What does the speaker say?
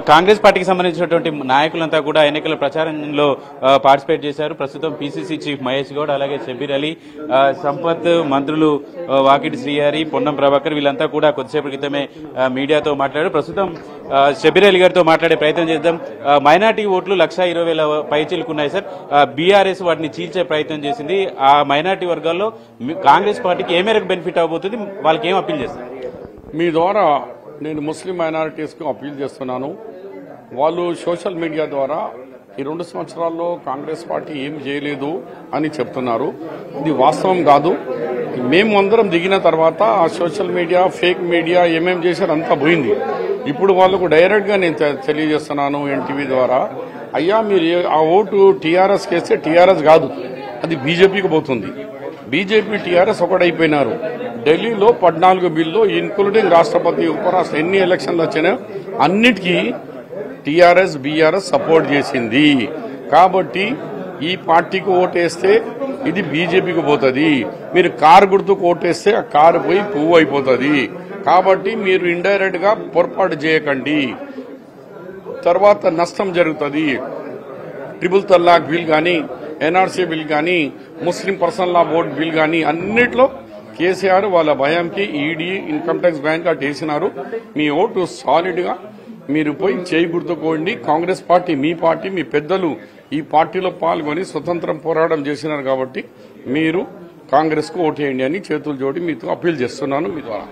కాంగ్రెస్ పార్టీకి సంబంధించినటువంటి నాయకులంతా కూడా ఎన్నికల ప్రచారంలో పార్టిసిపేట్ చేశారు. ప్రస్తుతం పీసీసీ చీఫ్ మహేష్ గౌడ్, అలాగే షబీర్ అలీ, సంపత్, మంత్రులు వాకిటి శ్రీహరి, పొన్నం ప్రభాకర్ వీళ్ళంతా కూడా కొద్దిసేపటి క్రితమే మీడియాతో మాట్లాడారు. ప్రస్తుతం షబీర్ అలీ గారితో మాట్లాడే ప్రయత్నం చేద్దాం. మైనార్టీ ఓట్లు 1,20,000 పైచిలుకున్నాయి సార్. బీఆర్ఎస్ వాటిని చీల్చే ప్రయత్నం చేసింది. ఆ మైనార్టీ వర్గాల్లో కాంగ్రెస్ పార్టీకి ఏ మేరకు బెనిఫిట్ అవబోతుంది, వాళ్ళకి ఏం అప్పీల్ చేస్తారు? మీ ద్వారా నేను ముస్లిం మైనారిటీస్కు అప్పీల్ చేస్తున్నాను. వాళ్ళు సోషల్ మీడియా ద్వారా ఈ 2 సంవత్సరాల్లో కాంగ్రెస్ పార్టీ ఏం చేయలేదు అని చెప్తున్నారు. ఇది వాస్తవం కాదు. మేము అందరం దిగిన తర్వాత ఆ సోషల్ మీడియా, ఫేక్ మీడియా ఏమేం చేశారు అంతా పోయింది. ఇప్పుడు వాళ్ళకు డైరెక్ట్గా నేను తెలియజేస్తున్నాను ఎన్టీవీ ద్వారా, అయ్యా మీరు ఆ ఓటు టీఆర్ఎస్కి వేస్తే టీఆర్ఎస్ కాదు, అది బీజేపీకి పోతుంది. బీజేపీ టీఆర్ఎస్ ఒకటైపోయినారు. ఢిల్లీలో 14 బిల్లు ఇన్క్లూడింగ్ రాష్ట్రపతి, ఉపరాష్ట్ర ఎన్ని ఎలక్షన్లు వచ్చినా అన్నిటికీ టీఆర్ఎస్ బీఆర్ఎస్ సపోర్ట్ చేసింది. కాబట్టి ఈ పార్టీకి ఓటేస్తే ఇది బీజేపీకి పోతుంది. మీరు కారు గుర్తుకు ఓటేస్తే ఆ కారు పోయి పువ్వు అయిపోతుంది. కాబట్టి మీరు ఇండైరెక్ట్ గా పొరపాటు చేయకండి, తర్వాత నష్టం జరుగుతుంది. ట్రిపుల్ తలాక్ బిల్ కానీ, ఎన్ఆర్సీ బిల్ కానీ, ముస్లిం పర్సనల్ లా బోర్డు బిల్ కానీ అన్నిట్లో కేసీఆర్ వాళ్ళ భయంకి ఈడీ, ఇన్కమ్ ట్యాక్స్ బ్యాంక్ అటు వేసినారు. మీ ఓటు సాలిడ్ గా మీరు పోయి చేయి గుర్తుకోండి. కాంగ్రెస్ పార్టీ మీ పార్టీ, మీ పెద్దలు ఈ పార్టీలో పాల్గొని స్వతంత్రం పోరాటం చేసినారు. కాబట్టి మీరు కాంగ్రెస్ కు ఓటేయండి అని చేతులు జోడి మీతో అప్పీల్ చేస్తున్నాను మీ ద్వారా.